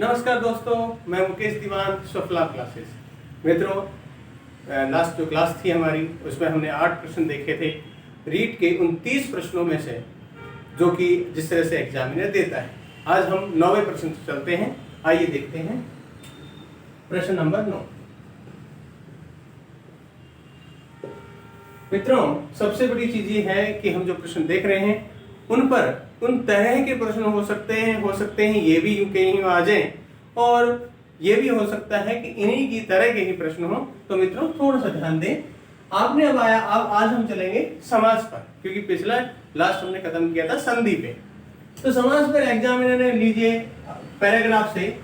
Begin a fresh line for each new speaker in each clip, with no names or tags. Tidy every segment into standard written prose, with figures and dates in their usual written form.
नमस्कार दोस्तों, मैं मुकेश दीवान, सफला क्लासेस। मित्रों, लास्ट जो क्लास थी हमारी उसमें हमने 8 प्रश्न देखे थे रीट के उन 30 प्रश्नों में से, जो कि जिस तरह से एग्जामिनर देता है। आज हम 9वें प्रश्न से चलते हैं। आइए देखते हैं प्रश्न नंबर 9। मित्रों, सबसे बड़ी चीज ये है कि हम जो प्रश्न देख रहे हैं उन पर उन तरह के प्रश्न हो सकते हैं ये भी कहीं आ जाएं, और ये भी हो सकता है कि इन्हीं की तरह के ही प्रश्न हो। तो मित्रों, थोड़ा सा ध्यान दें। आपने अब आज हम चलेंगे समास पर, क्योंकि पिछला लास्ट हमने खत्म किया था संधि पे। तो समास पर एग्जामिनर ने लीजिए पैराग्राफ से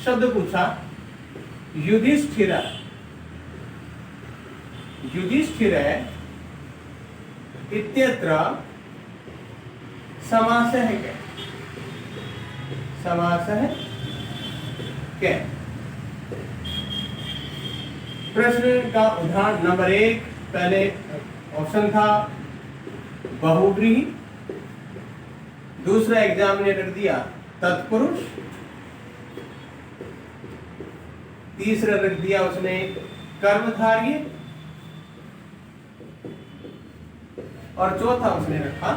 शब्द पूछा, युधिष्ठिर। युधिष्ठिर इत्यत्र समास है क्या? समास है क्या? प्रश्न का उदाहरण नंबर 1, पहले ऑप्शन था बहुव्रीहि, दूसरा एग्जामिनर रख दिया तत्पुरुष, तीसरा रख दिया उसने कर्मधारय, और चौथा उसने रखा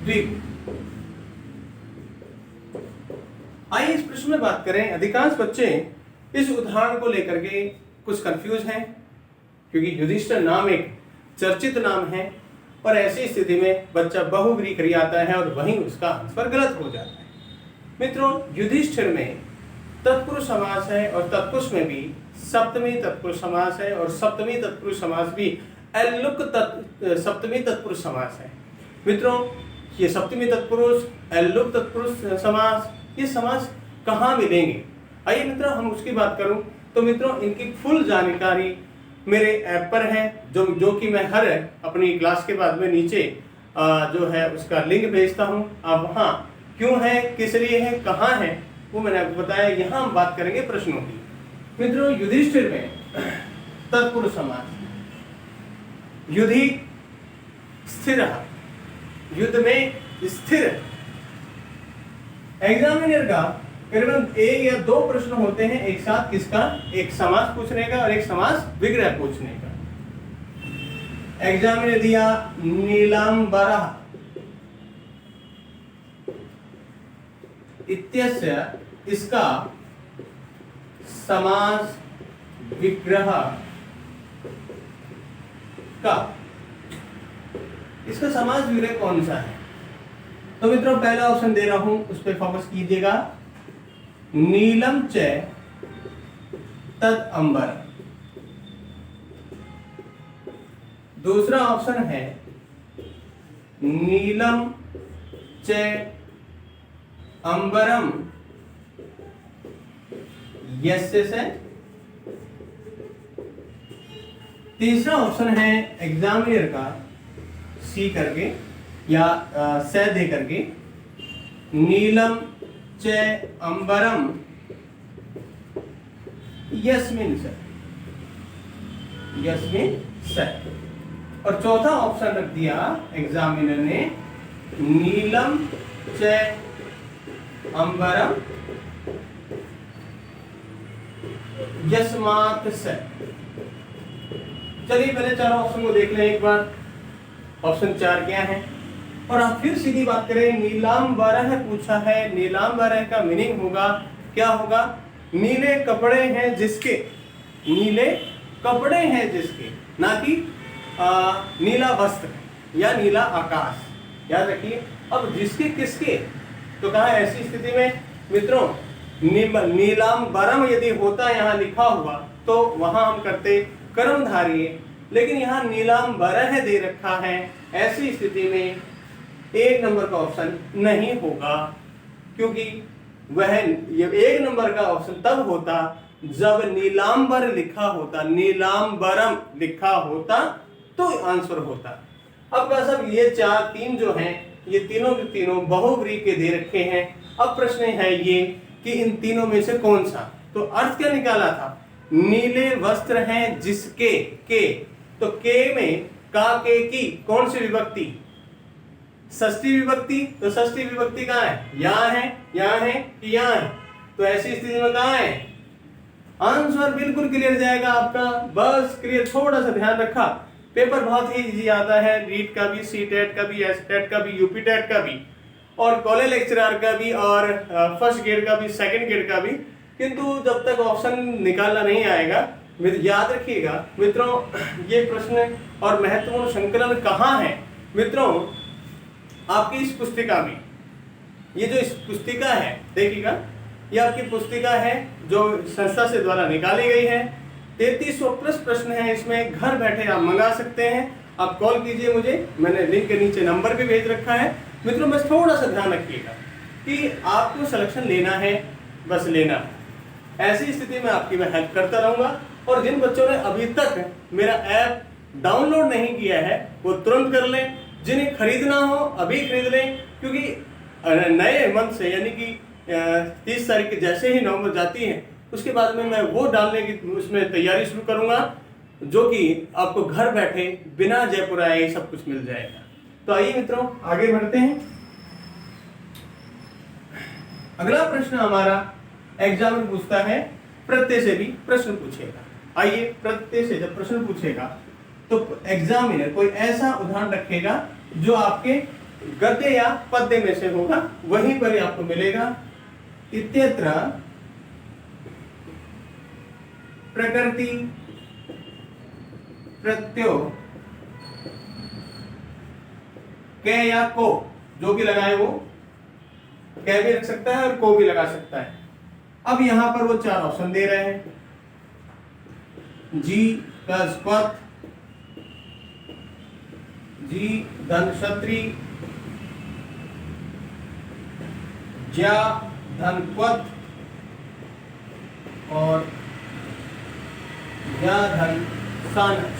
द्विगु। आइए इस प्रश्न में बात करें। अधिकांश बच्चे इस उदाहरण को लेकर के कुछ कंफ्यूज हैं, क्योंकि युधिष्ठिर नाम एक चर्चित नाम है, और ऐसी स्थिति में बच्चा बहुव्रीहि कर आता है और वहीं उसका आंसर गलत हो जाता है। मित्रों, युधिष्ठिर में तत्पुरुष समास है, और तत्पुरुष में भी सप्तमी तत्पुरुष समास है, और सप्तमी तत्पुरुष समास भी एल्लुक सप्तमी तत्पुरुष समास है। मित्रों, ये सप्तमी तत्पुरुष, एल्लुक तत्पुरुष समास, ये समास कहाँ मिलेंगे? आइए मित्रों, हम उसकी बात करूं तो मित्रों, इनकी फुल जानकारी मेरे ऐप पर है, जो कि मैं हर अपनी क्लास के बाद में नीचे जो है उसका लिंक भेजता हूं। आप वहां क्यों है, किस लिए है, कहाँ है, वो मैंने आपको बताया। यहाँ हम बात करेंगे प्रश्नों की। मित्रों, युधिष्ठिर में तत्पुरुष समास, युधि स्थिर, युद्ध में स्थिर। एग्जामिनर का करीबन 1 या 2 प्रश्न होते हैं एक साथ, किसका? एक समास पूछने का और एक समास विग्रह पूछने का। एग्जामिनर दिया नीलांबरः इत्यस्य, इसका समास विग्रह का, इसका समास विग्रह कौन सा है? तो मित्रों, पहला ऑप्शन दे रहा हूं, उस पर फोकस कीजिएगा। नीलम च तद अंबर। दूसरा ऑप्शन है नीलम च अंबरम यस्य से। तीसरा ऑप्शन है एग्जामिनर का सी करके या से दे करके, नीलम च अंबरम यस्मिन से, यस्मिन से। और चौथा ऑप्शन रख दिया एग्जामिनर ने, नीलम च अंबरम यस्मात् से। चलिए पहले चारों ऑप्शन को देख लें एक बार। ऑप्शन 4 क्या है? और आप फिर सीधी बात करें, नीलांबरः पूछा है। नीलांबरः का मीनिंग होगा, क्या होगा? नीले कपड़े हैं जिसके, नीले कपड़े हैं जिसके, ना कि नीला वस्त्र या नीला आकाश। याद रखिए। अब जिसके किसके, तो कहा ऐसी स्थिति में मित्रों नीलांबरम यदि होता यहाँ लिखा हुआ तो वहां हम करते कर्मधारय, लेकिन यहाँ नीलांबरः दे रखा है। ऐसी स्थिति में 1 नंबर का ऑप्शन नहीं होगा, क्योंकि वह ये 1 नंबर का ऑप्शन तब होता जब नीलांबर लिखा होता, नीलांबरम लिखा होता तो आंसर होता। अब साहब ये 3 जो हैं, ये तीनों के तीनों बहुव्रीहि के दे रखे हैं। अब प्रश्न है ये कि इन तीनों में से कौन सा? तो अर्थ क्या निकाला था? नीले वस्त्र हैं जिसके, के, तो के में का के की कौन सी विभक्ति? षष्ठी विभक्ति। तो षष्ठी विभक्ति कहाँ है? यहाँ है, यहाँ है कि यहाँ है? तो ऐसी स्थिति में कहाँ है, आंसर बिल्कुल क्लियर जाएगा आपका। बस क्लियर, थोड़ा सा ध्यान रखा, पेपर बहुत ही इजी आता है, नीट का भी, सी टेट का भी, एस टेट का भी, यूपी टेट का भी, और कॉलेज लेक्चरर का भी, और फर्स्ट ग्रेड का भी, सेकंड ग्रेड का भी। किंतु जब तक ऑप्शन निकालना नहीं आएगा, याद रखिएगा मित्रों, ये प्रश्न और महत्वपूर्ण संकलन कहाँ है मित्रों, आपकी इस पुस्तिका में। ये जो इस पुस्तिका है देखिएगा, ये आपकी पुस्तिका है जो संस्था से द्वारा निकाली गई है। 3300 प्लस प्रश्न है इसमें, घर बैठे आप मंगा सकते हैं। आप कॉल कीजिए मुझे, मैंने लिंक के नीचे नंबर भी भेज रखा है। मित्रों बस थोड़ा सा ध्यान रखिएगा कि आपको सिलेक्शन लेना है, बस लेना है। ऐसी स्थिति में आपकी मैं हेल्प करता रहूंगा। और जिन बच्चों ने अभी तक मेरा ऐप डाउनलोड नहीं किया है वो तुरंत कर लें। जिन्हें खरीदना हो अभी खरीद लें, क्योंकि नए मंथ से यानी कि 30 तारीख के जैसे ही नवंबर जाती है उसके बाद में मैं वो डालने की उसमें तैयारी शुरू करूंगा, जो कि आपको घर बैठे बिना जयपुर आए सब कुछ मिल जाएगा। तो आइए मित्रों आगे बढ़ते हैं। अगला प्रश्न हमारा एग्जाम में पूछता है, प्रत्यय से भी प्रश्न पूछेगा। आइए, प्रत्यय से जब प्रश्न पूछेगा तो एग्जामिनर कोई ऐसा उदाहरण रखेगा जो आपके गद्य या पद्य में से होगा, वहीं पर ही आपको मिलेगा। इत्यत्र प्रकृति प्रत्यो के या को, जो भी लगाए वो के भी रख सकता है और को भी लगा सकता है। अब यहां पर वो 4 ऑप्शन दे रहे हैं, जी प्लस पथ, जी धन क्षत्री, ज्या धन पथ और ज्या धन सानच।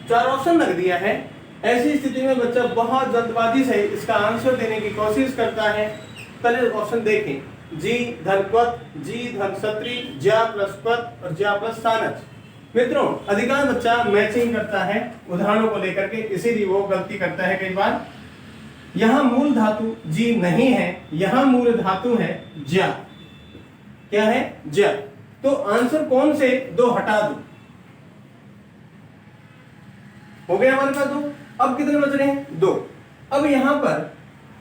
4 ऑप्शन लग दिया है। ऐसी स्थिति में बच्चा बहुत जल्दबाजी से इसका आंसर देने की कोशिश करता है। पहले ऑप्शन देखें, जी धन पथ, जी धन क्षत्री, ज्या प्लस पथ और ज्या प्लस सानच। मित्रों अधिकांश बच्चा मैचिंग करता है उदाहरणों को लेकर के, इसीलिए वो गलती करता है कई बार। यहां मूल धातु जी नहीं है, यहां मूल धातु है ज्या। क्या है? ज्या। तो आंसर कौन से 2 हटा दो, हो गया हमारे पास 2। अब कितने बच रहे हैं? 2। अब यहां पर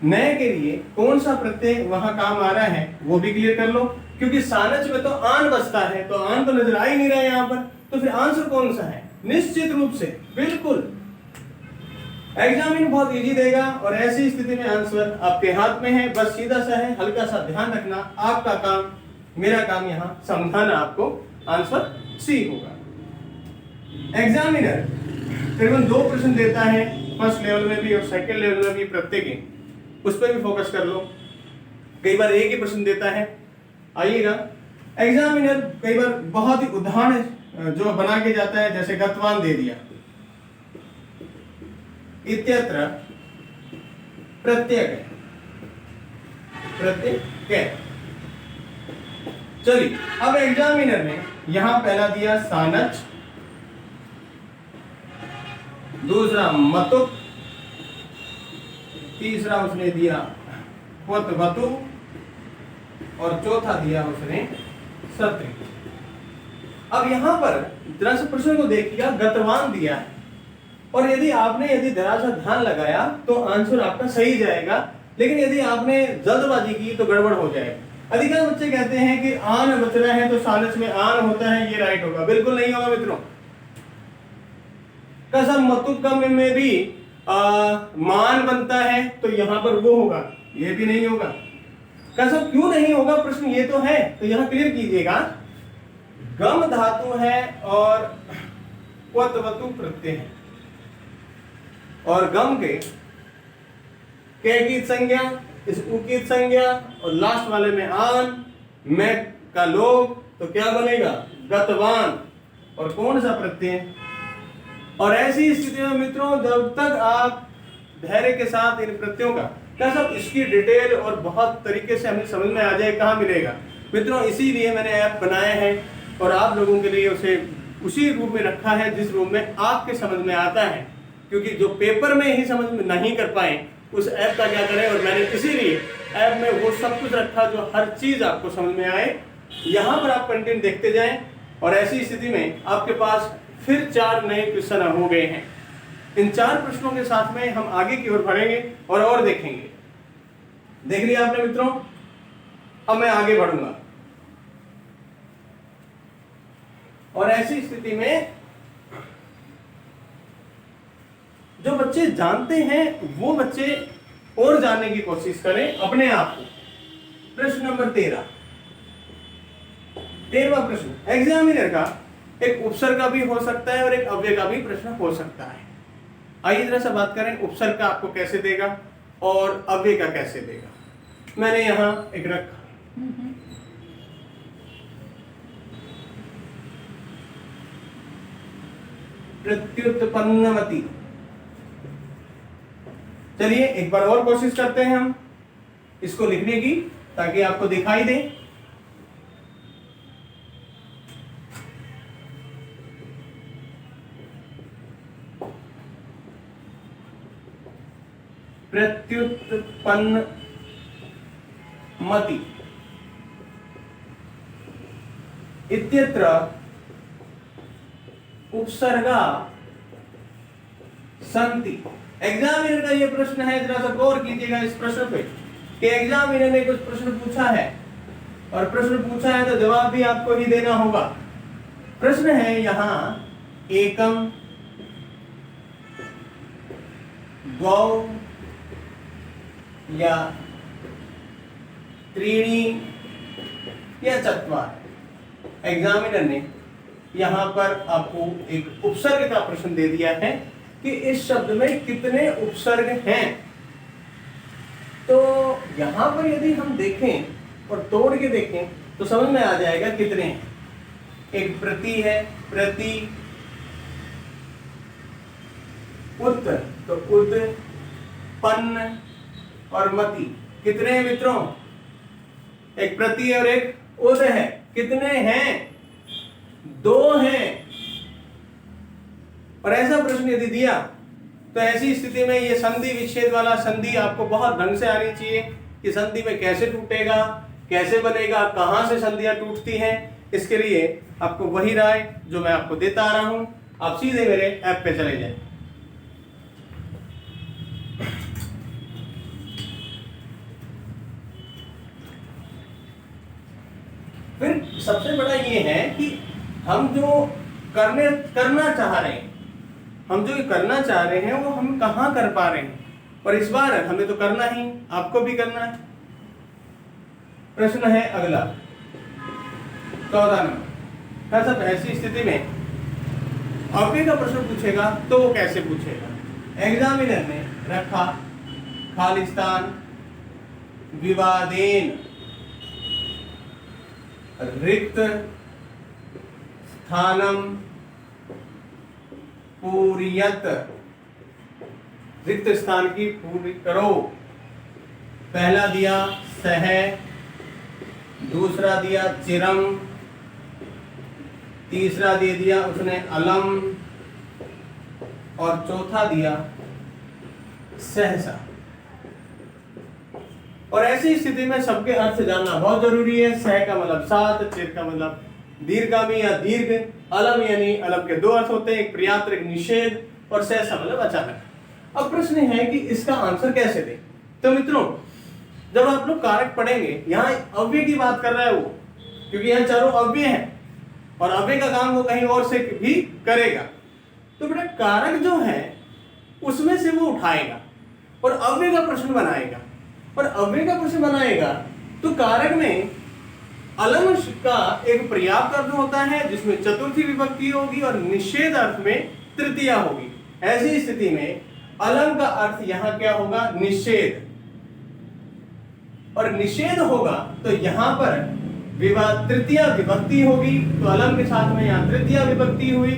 नए के लिए कौन सा प्रत्यय वहां काम आ रहा है वो भी क्लियर कर लो, क्योंकि सानच में तो आन बचता है, तो आन तो नजर आ ही नहीं रहा है यहां पर। तो फिर आंसर कौन सा है? निश्चित रूप से बिल्कुल एग्जामिन बहुत इजी देगा, और ऐसी स्थिति में आंसर आपके हाथ में है, बस सीधा सा है। हल्का सा ध्यान रखना, आपका काम, मेरा काम यहां समझाना आपको। आंसर सी होगा। एग्जामिनर करीबन 2 प्रश्न देता है, फर्स्ट लेवल में भी और सेकंड लेवल में भी, प्रत्येक के उस पर भी फोकस कर लो। कई बार एक ही प्रश्न देता है। आइएगा, एग्जामिनर कई बार बहुत ही उदाहरण जो बना के जाता है, जैसे गतवान दे दिया, इत्यत्र प्रत्यय के। चलिए, अब एग्जामिनर ने यहां पहला दिया सानच, दूसरा मतुक, तीसरा उसने दिया वतु और चौथा दिया उसने सत्री। अब यहां पर जरा से प्रश्न को देखिएगा, गतवान दिया है, और यदि जरा सा ध्यान लगाया तो आंसर आपका सही जाएगा, लेकिन यदि आपने जल्दबाजी की तो गड़बड़ हो जाएगा। अधिकांश बच्चे कहते हैं कि आन बच रहा है तो सानच में आन होता है, ये राइट होगा। बिल्कुल नहीं होगा मित्रों। कसम मतुकम में भी मान बनता है, तो यहां पर वो होगा, ये भी नहीं होगा। कसम क्यों नहीं होगा, प्रश्न ये तो है, तो यहां क्लियर कीजिएगा। गम धातु है और वतु प्रत्यय है, और गम के की संज्ञा, इस उ की संज्ञा, और लास्ट वाले में आन, में का लोग, तो क्या बनेगा? गतवान। और कौन सा प्रत्यय? और ऐसी स्थिति में मित्रों, जब तक आप धैर्य के साथ इन प्रत्ययों का क्या सब इसकी डिटेल और बहुत तरीके से हमें समझ में आ जाए, कहाँ मिलेगा मित्रों। इसीलिए मैंने ऐप बनाया है और आप लोगों के लिए उसे उसी रूप में रखा है जिस रूप में आपके समझ में आता है, क्योंकि जो पेपर में ही समझ में नहीं कर पाए उस ऐप का क्या करें। और मैंने इसीलिए ऐप में वो सब कुछ रखा जो हर चीज आपको समझ में आए। यहाँ पर आप कंटेंट देखते जाएं और ऐसी स्थिति में आपके पास फिर 4 नए क्वेश्चन हो गए हैं। इन 4 प्रश्नों के साथ में हम आगे की ओर बढ़ेंगे और देखेंगे। देख लिया आपने मित्रों। अब मैं आगे बढ़ूंगा और ऐसी स्थिति में जो बच्चे जानते हैं वो बच्चे और जानने की कोशिश करें अपने आप को। प्रश्न नंबर 13वां प्रश्न, एग्जामिनर का एक उपसर्ग का भी हो सकता है और एक अव्यय का भी प्रश्न हो सकता है। आइए जरा सा बात करें उपसर्ग का आपको कैसे देगा और अव्यय का कैसे देगा। मैंने यहां एक रखा, प्रत्युत्पन्नमति। चलिए एक बार और कोशिश करते हैं हम इसको लिखने की, ताकि आपको दिखाई दे। प्रत्युत्पन्नमति इत्यत्र उपसर्गा सन्ति। एग्जामिनर का ये प्रश्न है, जरा सा गौर कीजिएगा इस प्रश्न पे कि एग्जामिनर ने कुछ प्रश्न पूछा है और प्रश्न पूछा है तो जवाब भी आपको ही देना होगा। प्रश्न है यहां एकम, द्वौ या त्रीणि या चत्वार। एग्जामिनर ने यहां पर आपको एक उपसर्ग का प्रश्न दे दिया है कि इस शब्द में कितने उपसर्ग हैं। तो यहां पर यदि हम देखें और तोड़ के देखें तो समझ में आ जाएगा कितने हैं। एक प्रति है, प्रति, उत तो उत, पन्न और मति। कितने हैं मित्रों? एक प्रति और एक उत है। कितने हैं? 2 हैं। और ऐसा प्रश्न यदि दिया तो ऐसी स्थिति में ये संधि विच्छेद वाला संधि आपको बहुत ढंग से आनी चाहिए कि संधि में कैसे टूटेगा, कैसे बनेगा, कहां से संधियां टूटती हैं। इसके लिए आपको वही राय जो मैं आपको देता आ रहा हूं, आप सीधे मेरे ऐप पे चले जाएं। फिर सबसे बड़ा ये है कि हम जो करना चाह रहे हैं, हम जो करना चाह रहे हैं वो हम कहां कर पा रहे हैं। और इस बार हमें तो करना ही, आपको भी करना है। प्रश्न है अगला 14 नंबर। सब ऐसी स्थिति में अव्यय का प्रश्न पूछेगा तो वो कैसे पूछेगा। एग्जामिनर ने रखा खालिस्तान विवादेन रिक्त स्थानम पूरियत। रिक्त स्थान की पूरी करो। पहला दिया सह, दूसरा दिया चिरम, तीसरा दे दिया उसने अलम और चौथा दिया सहसा। और ऐसी स्थिति में सबके अर्थ जानना बहुत जरूरी है। सह का मतलब साथ, चिर का मतलब दीर्घगामी या दीर्घ, अलम यानी अलम के 2 अर्थ होते हैं, एक पर्याप्त, एक निषेध, और सहसा मतलब अचानक। अब प्रश्न है कि इसका आंसर कैसे दें। तो मित्रों जब आप लोग कारक पढ़ेंगे, यहाँ अव्यय की बात कर रहा है वो, क्योंकि यहाँ चारों अव्यय हैं और अव्यय का काम वो कहीं और से भी करेगा। तो बेटा कारक जो है उसमें से वो उठाएगा और अव्यय का प्रश्न बनाएगा। और अव्यय का प्रश्न बनाएगा तो कारक में अलम का एक पर्याप्त अर्थ होता है जिसमें चतुर्थी विभक्ति होगी और निषेध अर्थ में तृतीया होगी। ऐसी स्थिति में अलम का अर्थ यहां क्या होगा? निषेध। और निषेध होगा तो यहां पर तृतीया विभक्ति होगी, तो अलम के साथ में यहां तृतीया विभक्ति हुई।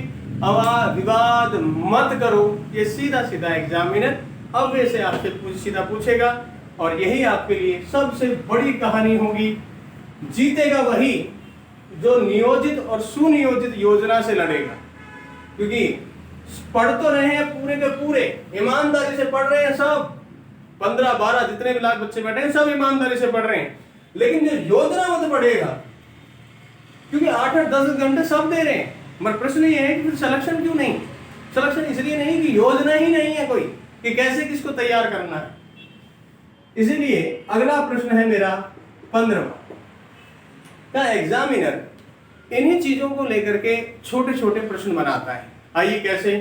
विवाद मत करो, ये सीधा सीधा एग्जामिनर अव्यय से आपसे सीधा पूछेगा और यही आपके लिए सबसे बड़ी कहानी होगी। जीतेगा वही जो नियोजित और सुनियोजित योजना से लड़ेगा, क्योंकि पढ़ तो रहे हैं पूरे के पूरे, ईमानदारी से पढ़ रहे हैं सब, 15-12 जितने भी लाख बच्चे बैठे हैं सब ईमानदारी से पढ़ रहे हैं, लेकिन जो योजना मत पढ़ेगा, क्योंकि 8-10 घंटे सब दे रहे हैं, मगर प्रश्न ये है कि फिर सिलेक्शन क्यों नहीं? सिलेक्शन इसलिए नहीं कि योजना ही नहीं है कोई कि कैसे किसको तैयार करना है। इसीलिए अगला प्रश्न है मेरा 15वां का एग्जामिनर इन्हीं चीजों को लेकर के छोटे छोटे प्रश्न बनाता है। आइए कैसे?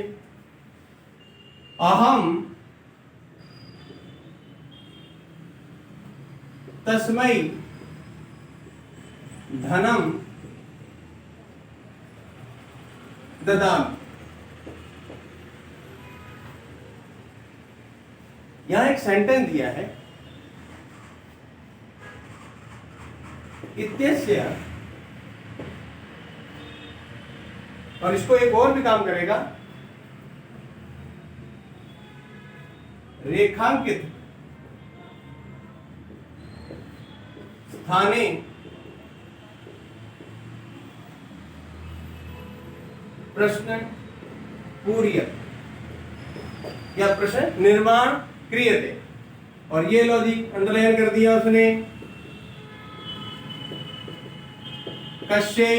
अहम तस्मै धनम ददामि। यहां एक सेंटेंस दिया है, इत्यस्य, और इसको एक और भी काम करेगा, रेखांकित स्थाने प्रश्न पूर्य या प्रश्न निर्माण क्रियते। और ये लो जी अंडरलाइन कर दिया उसने, कस्यै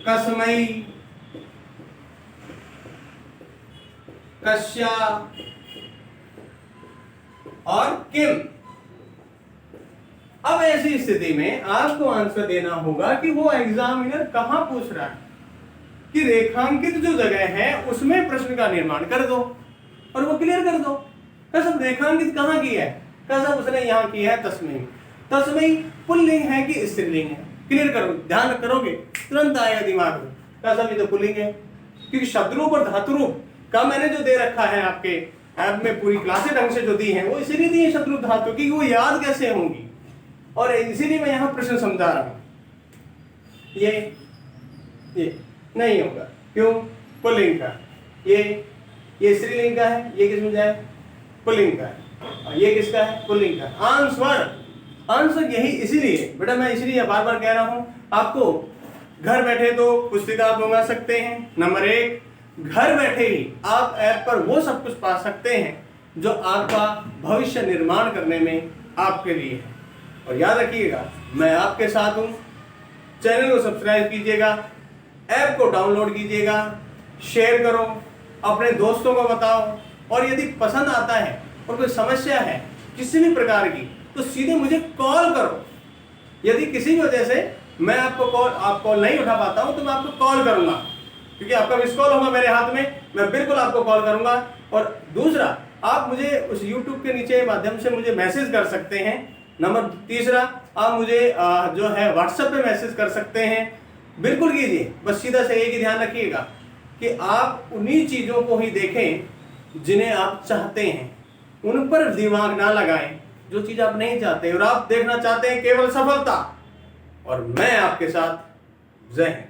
कस्मै कस्या और किम। अब ऐसी स्थिति में आपको आंसर देना होगा कि वो एग्जामिनर कहां पूछ रहा है, कि रेखांकित जो जगह है उसमें प्रश्न का निर्माण कर दो और वो क्लियर कर दो। कसम रेखांकित कहां की है? कसम उसने यहां की है तस्मै। तस्मै पुल्लिंग है कि स्त्रीलिंग है? क्लियर करो, ध्यान करोगे तुरंत आएगा दिमाग में। कसम ये तो पुल्लिंग है, क्योंकि शब्दरूप और धातुरूप का मैंने जो दे रखा है आपके ऐप में, पूरी क्लासें ढंग से जो दी हैं वो इसीलिए दी है शब्दरूप धातु की, वो याद कैसे होंगी, और इसीलिए मैं यहां प्रश्न समझा रहा हूं। ये नहीं होगा, क्यों? पुल्लिंग का। ये स्त्रीलिंग का है, ये किसमें जाए? पुल्लिंग का है। और ये किसका है? पुल्लिंग का। आंसर यही, इसीलिए बेटा मैं इसीलिए बार बार कह रहा हूं आपको, घर बैठे तो पुस्तिका आप मंगा सकते हैं। नंबर 1, घर बैठे ही आप ऐप पर वो सब कुछ पा सकते हैं जो आपका भविष्य निर्माण करने में आपके लिए है। और याद रखिएगा मैं आपके साथ हूं। चैनल को सब्सक्राइब कीजिएगा, ऐप को डाउनलोड कीजिएगा, शेयर करो, अपने दोस्तों को बताओ, और यदि पसंद आता है और कोई समस्या है किसी भी प्रकार की तो सीधे मुझे कॉल करो। यदि किसी भी वजह से मैं आप कॉल नहीं उठा पाता हूं तो मैं आपको कॉल करूंगा, क्योंकि आपका मिस कॉल होगा मेरे हाथ में, मैं बिल्कुल आपको कॉल करूंगा। और दूसरा, आप मुझे उस YouTube के नीचे माध्यम से मुझे मैसेज कर सकते हैं। नंबर 3, आप मुझे जो है WhatsApp पे मैसेज कर सकते हैं, बिल्कुल कीजिए। बस सीधा से एक ही ध्यान रखिएगा कि आप उन्हीं चीजों को ही देखें जिन्हें आप चाहते हैं, उन पर दिमाग ना लगाएं जो चीज आप नहीं चाहते, और आप देखना चाहते हैं केवल सफलता। और मैं आपके साथ। जय हिंद।